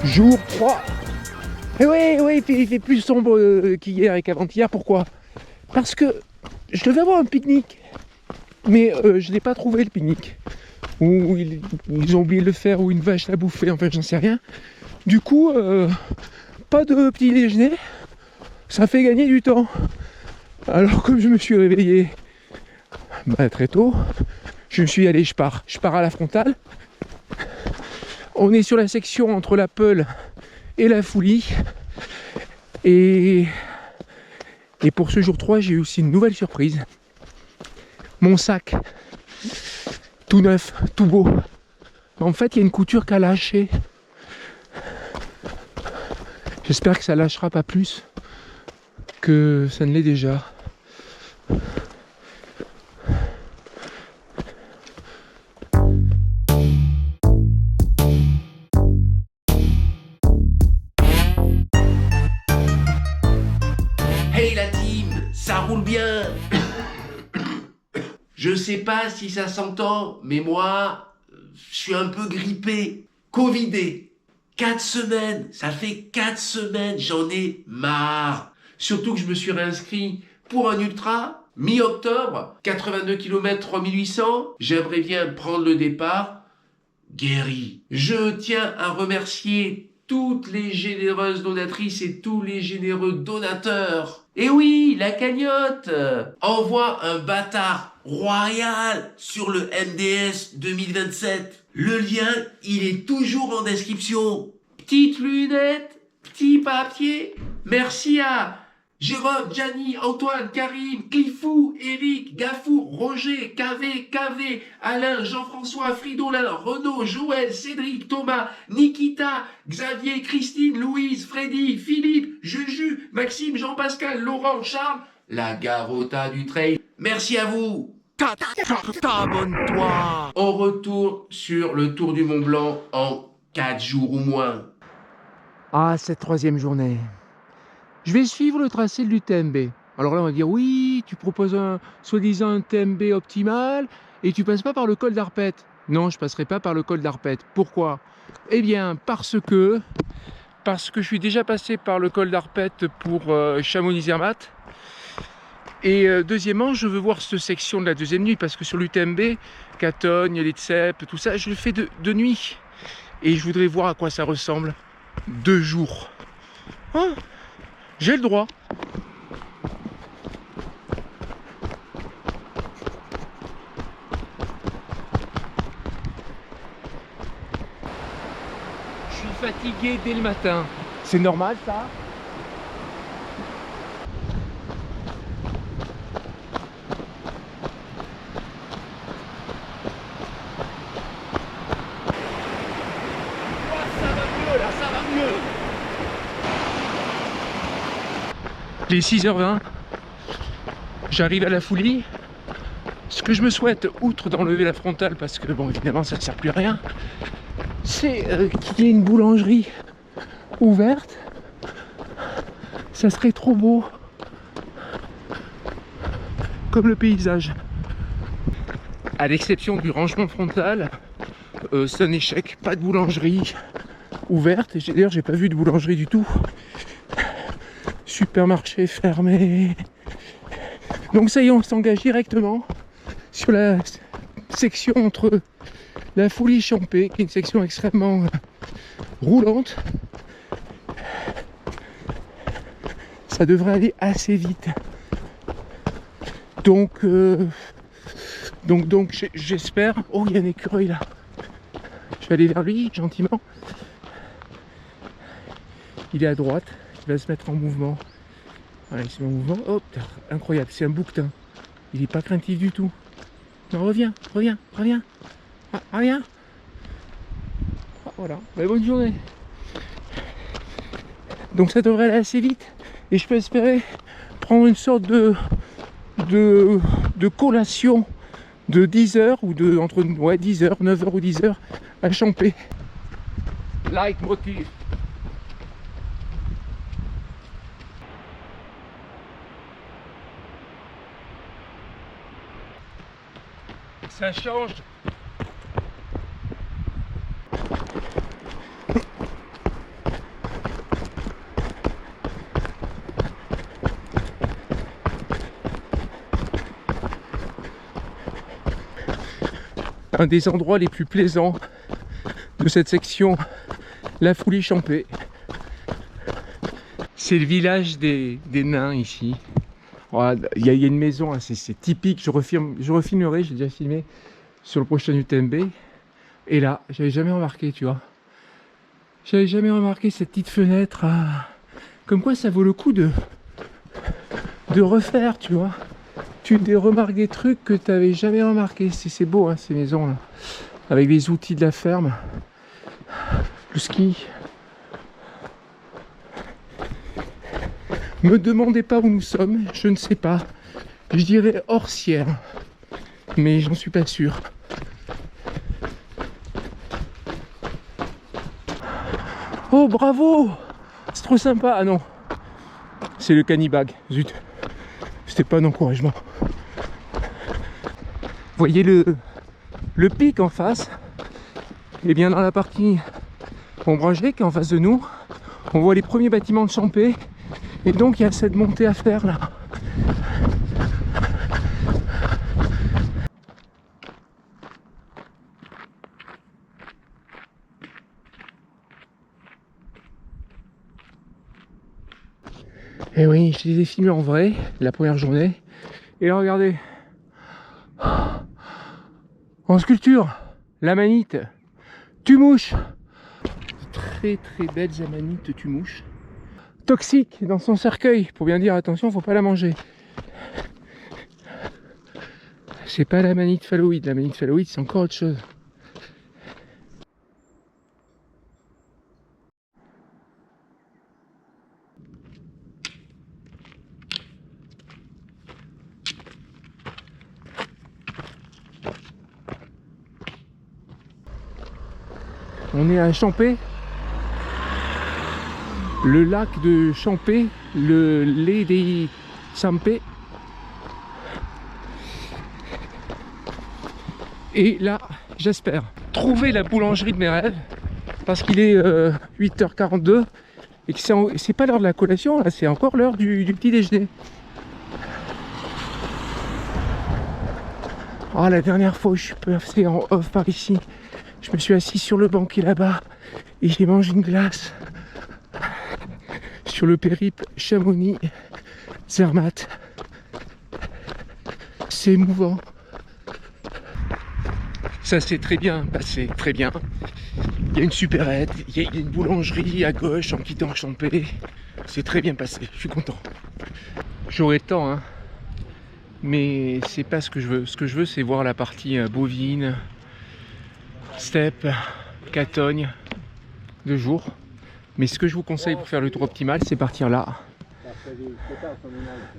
Jour 3. Et ouais, il fait plus sombre qu'hier et qu'avant-hier. Pourquoi? Parce que je devais avoir un pique-nique. Mais je n'ai pas trouvé le pique-nique. Ou ils ont oublié de le faire, ou une vache l'a bouffé, enfin j'en sais rien. Du coup, pas de petit déjeuner. Ça fait gagner du temps. Alors comme je me suis réveillé très tôt, je me suis dit, allez, je pars à la frontale. On est sur la section entre la Peule et la Foulie. Et pour ce jour 3, j'ai eu aussi une nouvelle surprise. Mon sac, tout neuf, tout beau. En fait, il y a une couture qui a lâché. J'espère que ça lâchera pas plus que ça ne l'est déjà. Hey la team, ça roule bien. Je sais pas si ça s'entend, mais moi, je suis un peu grippé, covidé. 4 semaines, ça fait 4 semaines, j'en ai marre. Surtout que je me suis réinscrit pour un ultra, mi-octobre, 82 km 3800. J'aimerais bien prendre le départ, guéri. Je tiens à remercier toutes les généreuses donatrices et tous les généreux donateurs. Et oui, la cagnotte envoie un bâtard royal sur le MDS 2027. Le lien, il est toujours en description. Petites lunettes, petit papier. Merci à Jérôme, Gianni, Antoine, Karim, Cliffou, Eric, Gafour, Roger, KV, Alain, Jean-François, Fridolin, Renaud, Joël, Cédric, Thomas, Nikita, Xavier, Christine, Louise, Freddy, Philippe, Juju, Maxime, Jean-Pascal, Laurent, Charles, la Garota du trail. Merci à vous. Abonne-toi. On retourne sur le Tour du Mont Blanc en 4 jours ou moins. Ah, cette troisième journée. Je vais suivre le tracé de l'UTMB. Alors là, on va dire, oui, tu proposes soi-disant un TMB optimal et tu passes pas par le col d'Arpette. Non, je passerai pas par le col d'Arpette. Pourquoi? Eh bien, parce que je suis déjà passé par le col d'Arpette pour Chamonix-Zermatt. Et deuxièmement, je veux voir cette section de la deuxième nuit parce que sur l'UTMB, Catogne, les Tsep, tout ça, je le fais de nuit. Et je voudrais voir à quoi ça ressemble. 2 jours. Hein? J'ai le droit. Je suis fatigué dès le matin. C'est normal ça? Il est 6h20, j'arrive à la Foulie. Ce que je me souhaite, outre d'enlever la frontale, parce que bon évidemment ça ne sert plus à rien, c'est qu'il y ait une boulangerie ouverte. Ça serait trop beau, comme le paysage. À l'exception du rangement frontal, c'est un échec, pas de boulangerie ouverte. D'ailleurs j'ai pas vu de boulangerie du tout. Supermarché fermé. Donc ça y est, on s'engage directement sur la section entre la Foulie et Champé, qui est une section extrêmement roulante. Ça devrait aller assez vite. Donc j'espère... Oh, il y a un écureuil là. Je vais aller vers lui, gentiment. Il est à droite, il va se mettre en mouvement. Voilà, il se met en mouvement. Oh, putain, incroyable, c'est un bouquetin. Il est pas craintif du tout. Non, reviens. Ah, reviens. Ah, voilà, bah, bonne journée. Donc ça devrait aller assez vite. Et je peux espérer prendre une sorte de collation de 10 heures ou de entre 10 heures, 9 heures ou 10 heures à Champé. Leitmotiv. Ça change. Un des endroits les plus plaisants de cette section, la Foulie Champé. C'est le village des nains ici. Il y a une maison, hein, c'est typique, je refilmerai, j'ai déjà filmé sur le prochain UTMB. Et là, j'avais jamais remarqué, tu vois. J'avais jamais remarqué cette petite fenêtre. Ah, comme quoi ça vaut le coup de refaire, tu vois. Tu remarques des trucs que tu n'avais jamais remarqué. C'est beau, hein, ces maisons là. Avec les outils de la ferme. Le ski. Me demandez pas où nous sommes, je ne sais pas. Je dirais Orsières, mais j'en suis pas sûr. Oh bravo! C'est trop sympa. Ah non, c'est le Canibag, zut. C'était pas un encouragement. Vous voyez le pic en face? Et bien dans la partie ombragée qui est en face de nous, on voit les premiers bâtiments de Champé. Et donc il y a cette montée à faire là. Et oui, je les ai filmés en vrai la première journée. Et là regardez. En sculpture, l'amanite Tumouche. Très très belles amanites Tumouche. Toxique dans son cercueil, pour bien dire attention, faut pas la manger. C'est pas l'amanite phalloïde, l'amanite phalloïde c'est encore autre chose. On est à Champé. Le lac de Champé, le lait des Champé. Et là, j'espère trouver la boulangerie de mes rêves, parce qu'il est 8h42 et que c'est pas l'heure de la collation, là, c'est encore l'heure du petit déjeuner. Oh, la dernière fois où je suis passé en off par ici, je me suis assis sur le banc qui est là-bas et j'ai mangé une glace. Sur le périple Chamonix-Zermatt. C'est émouvant. Ça s'est très bien passé, très bien. Il y a une supérette, il y a une boulangerie à gauche en quittant Champé. C'est très bien passé, je suis content. J'aurai le temps, hein. Mais c'est pas ce que je veux. Ce que je veux, c'est voir la partie bovine, steppe, Catogne, de jour. Mais ce que je vous conseille pour faire le tour optimal, c'est partir là.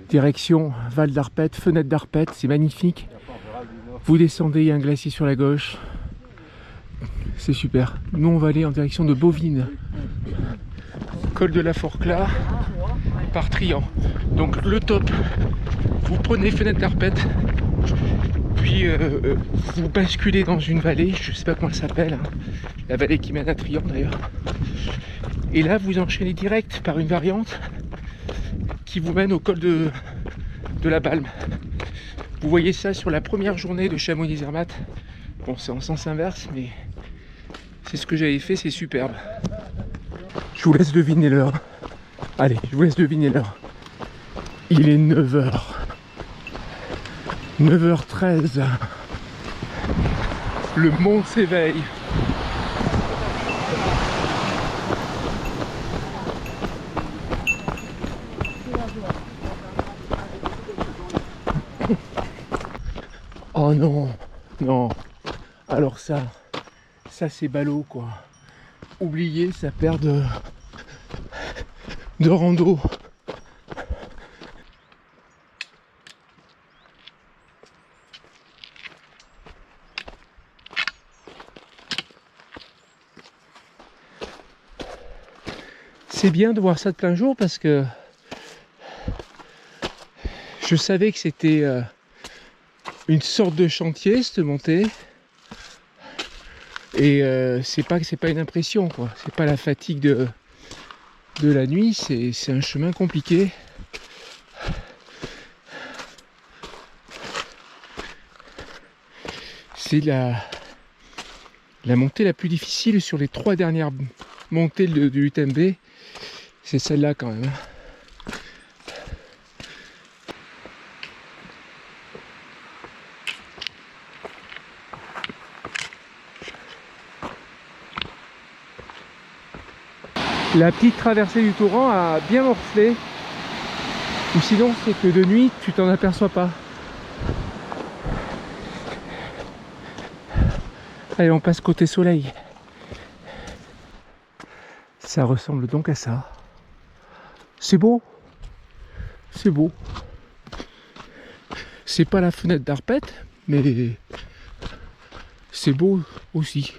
Direction Val d'Arpette, fenêtre d'Arpette, c'est magnifique. Vous descendez, il y a un glacier sur la gauche. C'est super. Nous, on va aller en direction de Bovine. Col de la Forclaz, par Trian. Donc le top, vous prenez fenêtre d'Arpette, puis vous basculez dans une vallée, je sais pas comment elle s'appelle, hein. La vallée qui mène à Trian d'ailleurs. Et là, vous enchaînez direct par une variante qui vous mène au col de la Balme. Vous voyez ça sur la première journée de Chamonix-Zermatt. Bon, c'est en sens inverse, mais c'est ce que j'avais fait, c'est superbe. Je vous laisse deviner l'heure. Allez, je vous laisse deviner l'heure. Il est 9h. 9h13. Le monde s'éveille. Oh non, non. Alors ça c'est ballot quoi. Oubliez sa paire de rando. C'est bien de voir ça de plein jour parce que je savais que c'était une sorte de chantier cette montée et c'est pas une impression quoi, c'est pas la fatigue de la nuit, c'est un chemin compliqué. C'est la montée la plus difficile sur les 3 dernières montées du UTMB, c'est celle-là quand même. La petite traversée du torrent a bien morflé, ou sinon c'est que de nuit tu t'en aperçois pas. Allez, on passe côté soleil. Ça ressemble donc à ça. C'est beau. C'est beau. C'est pas la fenêtre d'Arpette, mais c'est beau aussi.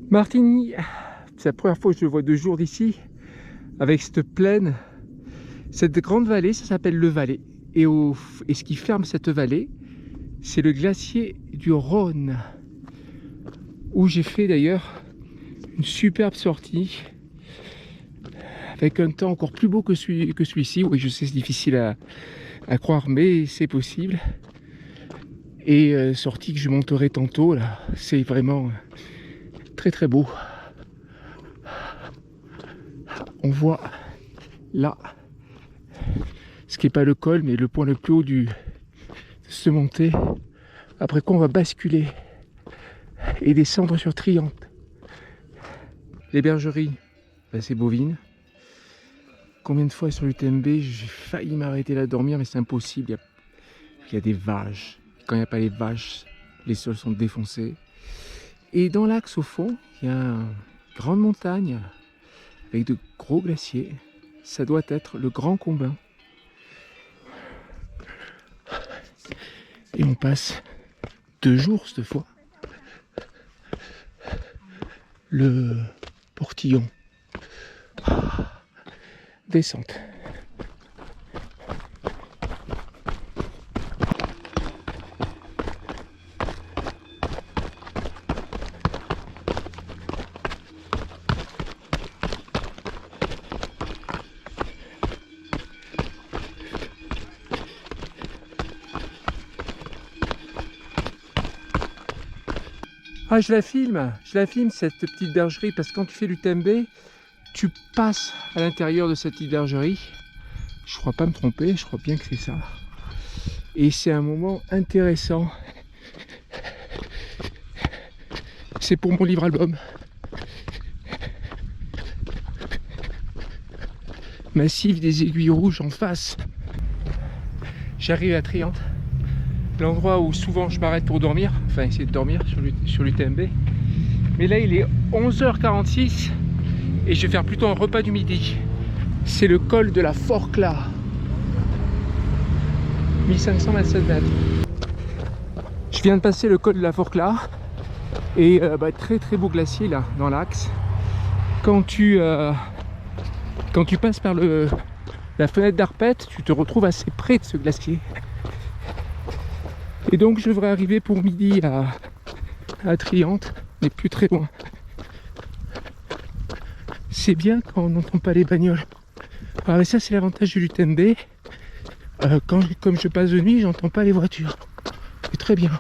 Martigny, c'est la première fois que je le vois de jour d'ici, avec cette plaine, cette grande vallée, ça s'appelle le Valais. Et ce qui ferme cette vallée, c'est le glacier du Rhône, où j'ai fait d'ailleurs une superbe sortie, avec un temps encore plus beau que celui-ci. Oui, je sais, c'est difficile à croire, mais c'est possible. Et sortie que je monterai tantôt, là, c'est vraiment très très beau. On voit là ce qui n'est pas le col mais le point le plus haut de ce montée. Après quoi on va basculer et descendre sur Triante. Les bergeries, ben c'est bovine. Combien de fois sur l'UTMB j'ai failli m'arrêter là à dormir, mais c'est impossible. Il y a des vaches. Quand il n'y a pas les vaches, les sols sont défoncés. Et dans l'axe au fond, il y a une grande montagne avec de gros glaciers. Ça doit être le Grand Combin. Et on passe 2 jours cette fois. Le portillon. Descente. Ah, je la filme cette petite bergerie parce que quand tu fais l'UTMB, tu passes à l'intérieur de cette petite bergerie. Je crois pas me tromper, je crois bien que c'est ça. Et c'est un moment intéressant. C'est pour mon livre-album. Massif des Aiguilles Rouges en face. J'arrive à Triante, l'endroit où souvent je m'arrête pour dormir, enfin essayer de dormir sur l'UTMB. Mais là il est 11h46 Et je vais faire plutôt un repas du midi. C'est le col de la Forclaz. 1527 mètres. Je viens de passer le col de la Forclaz. Et très très beau glacier là, dans l'axe. Quand tu passes par la fenêtre d'Arpette, tu te retrouves assez près de ce glacier. Et donc je devrais arriver pour midi à Triante, mais plus très loin. C'est bien quand on n'entend pas les bagnoles. Alors et ça c'est l'avantage de l'UTMB. Comme je passe de nuit, j'entends pas les voitures. C'est très bien.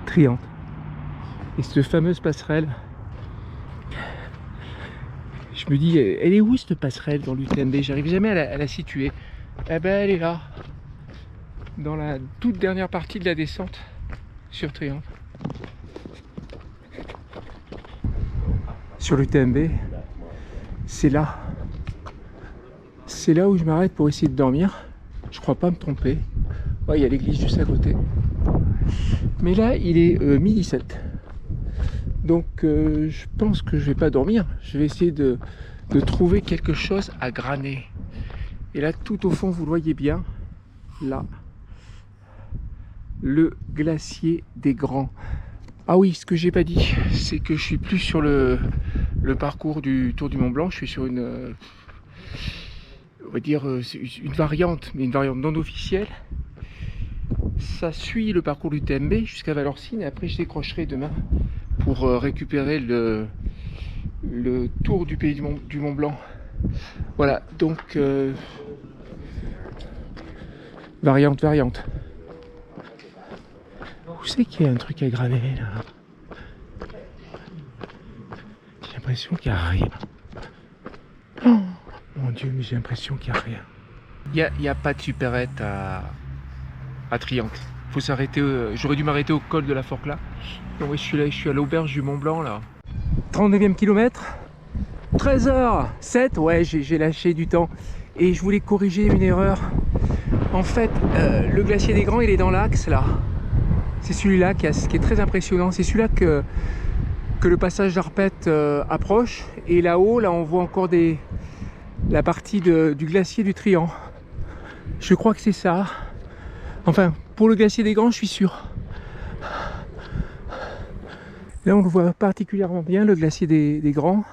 Triante. Et cette fameuse passerelle. Je me dis, elle est où cette passerelle dans l'UTMB? J'arrive jamais à la situer. Eh ben elle est là. Dans la toute dernière partie de la descente sur Triante. Sur l'UTMB, c'est là. C'est là où je m'arrête pour essayer de dormir. Je crois pas me tromper. Ouais, il y a l'église juste à côté. Mais là, il est midi 7. Donc je pense que je vais pas dormir. Je vais essayer de trouver quelque chose à graner. Et là, tout au fond, vous le voyez bien. Là. Le glacier des Grands. Ah oui, ce que j'ai pas dit, c'est que je suis plus sur le parcours du Tour du Mont Blanc. Je suis sur une, on va dire, une variante, mais une variante non officielle. Ça suit le parcours du TMB jusqu'à Valorcine et après je décrocherai demain pour récupérer le tour du pays du Mont Blanc. Voilà, donc variante. Où c'est qu'il y a un truc à graver là? J'ai l'impression qu'il n'y a rien. Oh, mon Dieu, mais j'ai l'impression qu'il n'y a rien. Il n'y a pas de supérette à Triante. Faut s'arrêter. J'aurais dû m'arrêter au col de la Forclaz. Donc oui, je suis là, je suis à l'auberge du Mont Blanc là. 39e kilomètre. 13h07. Ouais, j'ai lâché du temps. Et je voulais corriger une erreur. En fait, le glacier des Grands, il est dans l'axe là. C'est celui-là qui est très impressionnant. C'est celui-là que le passage d'Arpette approche. Et là-haut, là, on voit encore la partie du glacier du Triant. Je crois que c'est ça. Enfin, pour le glacier des Grands, je suis sûr. Là, on le voit particulièrement bien, le glacier des Grands.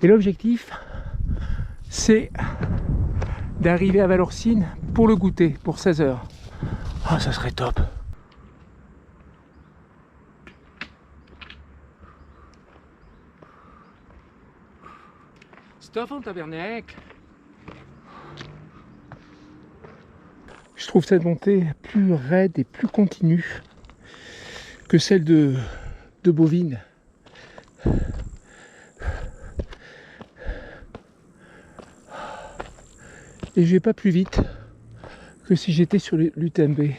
Et l'objectif, c'est d'arriver à Valorcine pour le goûter, pour 16h. Ah, ça serait top. Stop en tabernacle. Je trouve cette montée plus raide et plus continue que celle de Bovine. Et je vais pas plus vite que si j'étais sur l'UTMB.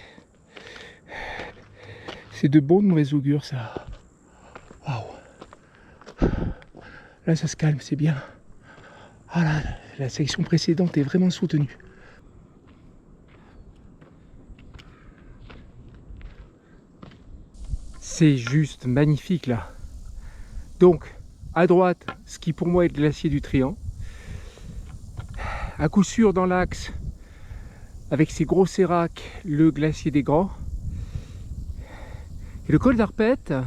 C'est de bon de mauvais augure ça. Waouh. Là ça se calme, c'est bien. Ah là, la section précédente est vraiment soutenue. C'est juste magnifique là. Donc, à droite, ce qui pour moi est le glacier du Triant. À coup sûr dans l'axe, avec ses gros séracs, le glacier des Grands. Et le col d'Arpette, là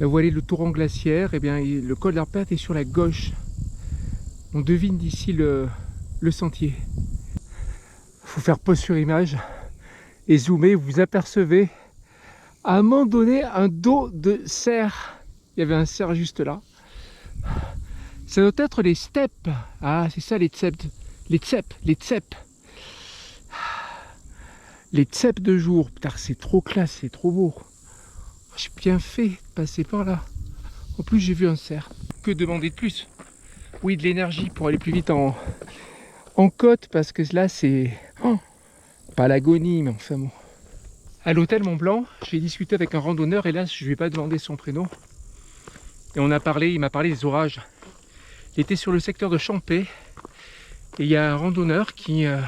vous voyez le torrent glaciaire, et bien le col d'Arpette est sur la gauche. On devine d'ici le sentier. Il faut faire pause sur image et zoomer, vous apercevez à un moment donné un dos de cerf. Il y avait un cerf juste là. Ça doit être les steppes. Ah, c'est ça les tzèpes. Les tzèpes. Les tzèpes de jour. Putain, c'est trop classe, c'est trop beau. J'ai bien fait de passer par là. En plus, j'ai vu un cerf. Que demander de plus? Oui, de l'énergie pour aller plus vite en côte, parce que là, c'est pas l'agonie, mais enfin bon. À l'hôtel Mont Blanc, j'ai discuté avec un randonneur, et là, je ne lui ai pas demandé son prénom. Et il m'a parlé des orages. Il était sur le secteur de Champé, et il y a un randonneur qui a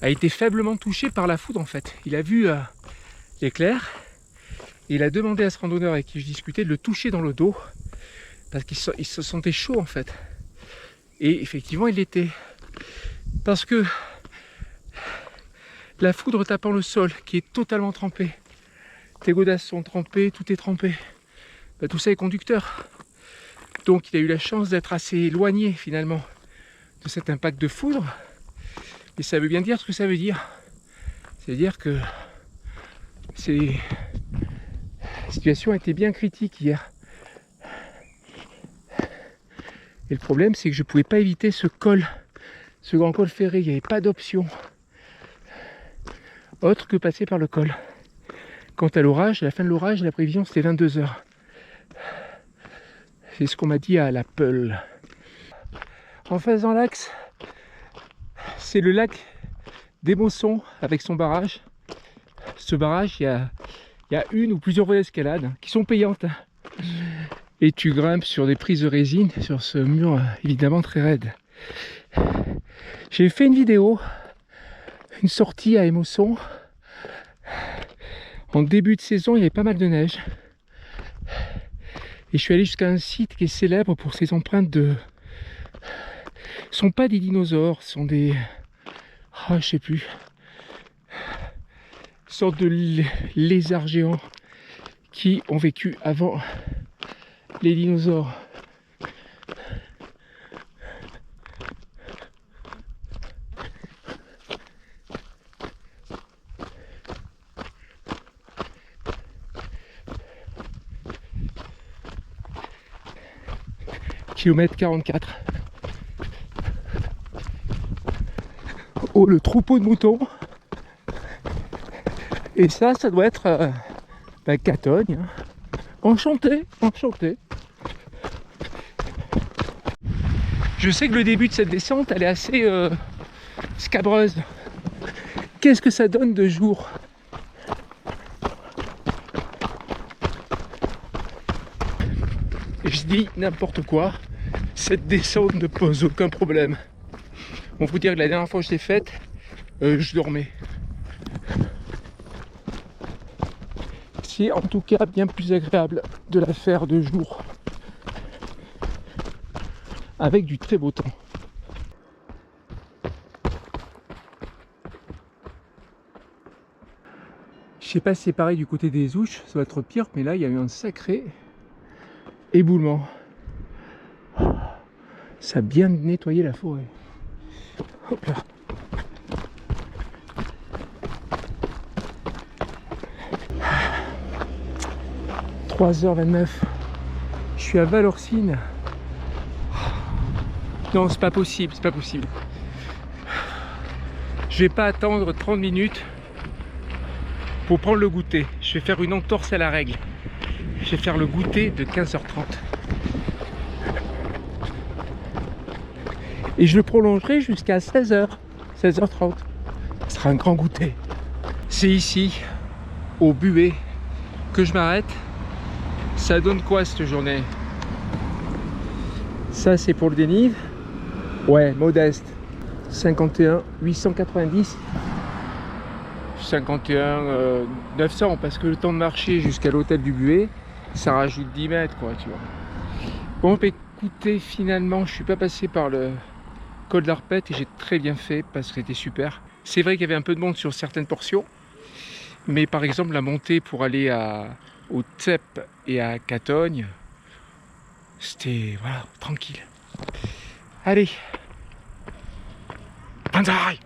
été faiblement touché par la foudre en fait. Il a vu l'éclair, Et il a demandé à ce randonneur avec qui je discutais de le toucher dans le dos, parce qu'il se sentait chaud en fait. Et effectivement il l'était. Parce que la foudre tapant le sol, qui est totalement trempé, tes godasses sont trempées, tout est trempé, ben, tout ça est conducteur. Donc il a eu la chance d'être assez éloigné finalement de cet impact de foudre. Et ça veut bien dire ce que ça veut dire. C'est-à-dire que la situation était bien critique hier. Et le problème, c'est que je ne pouvais pas éviter ce col, ce grand col ferré. Il n'y avait pas d'option autre que passer par le col. Quant à l'orage, à la fin de l'orage, la prévision c'était 22 heures. C'est ce qu'on m'a dit à l'Apple. En faisant l'axe, c'est le lac d'Émossons avec son barrage. Ce barrage, il y a une ou plusieurs voies d'escalade qui sont payantes. Et tu grimpes sur des prises de résine, sur ce mur évidemment très raide. J'ai fait une vidéo, une sortie à Émossons. En début de saison, il y avait pas mal de neige. Et je suis allé jusqu'à un site qui est célèbre pour ses empreintes de... Ce ne sont pas des dinosaures, ce sont des... Oh, je sais plus. Une sorte de lézards géants qui ont vécu avant les dinosaures. Kilomètre 44. Oh, le troupeau de moutons. Et ça doit être Catogne. Hein. Enchanté, enchanté. Je sais que le début de cette descente, elle est assez scabreuse. Qu'est-ce que ça donne de jour? Je dis n'importe quoi. Cette descente ne pose aucun problème. On vous dire que la dernière fois que je l'ai faite, je dormais. C'est en tout cas bien plus agréable de la faire de jour. Avec du très beau temps. Je sais pas si c'est pareil du côté des Ouches, ça va être pire, mais là il y a eu un sacré éboulement. Ça a bien nettoyé la forêt. Hop là. « 3h29. Je suis à Valorcine. Non, c'est pas possible, c'est pas possible. Je vais pas attendre 30 minutes pour prendre le goûter. Je vais faire une entorse à la règle. Je vais faire le goûter de 15h30. Et je le prolongerai jusqu'à 16h, 16h30. Ce sera un grand goûter. C'est ici, au Buet, que je m'arrête. Ça donne quoi cette journée? Ça c'est pour le dénive. Ouais, modeste. 51 890. 51 900 parce que le temps de marcher jusqu'à l'hôtel du Buet, ça rajoute 10 mètres quoi, tu vois. Bon, écoutez, finalement, je suis pas passé par le col de l'Arpette et j'ai très bien fait parce que c'était super. C'est vrai qu'il y avait un peu de monde sur certaines portions, mais par exemple la montée pour aller au Tsep et à Catogne, c'était voilà, tranquille. Allez, banzai!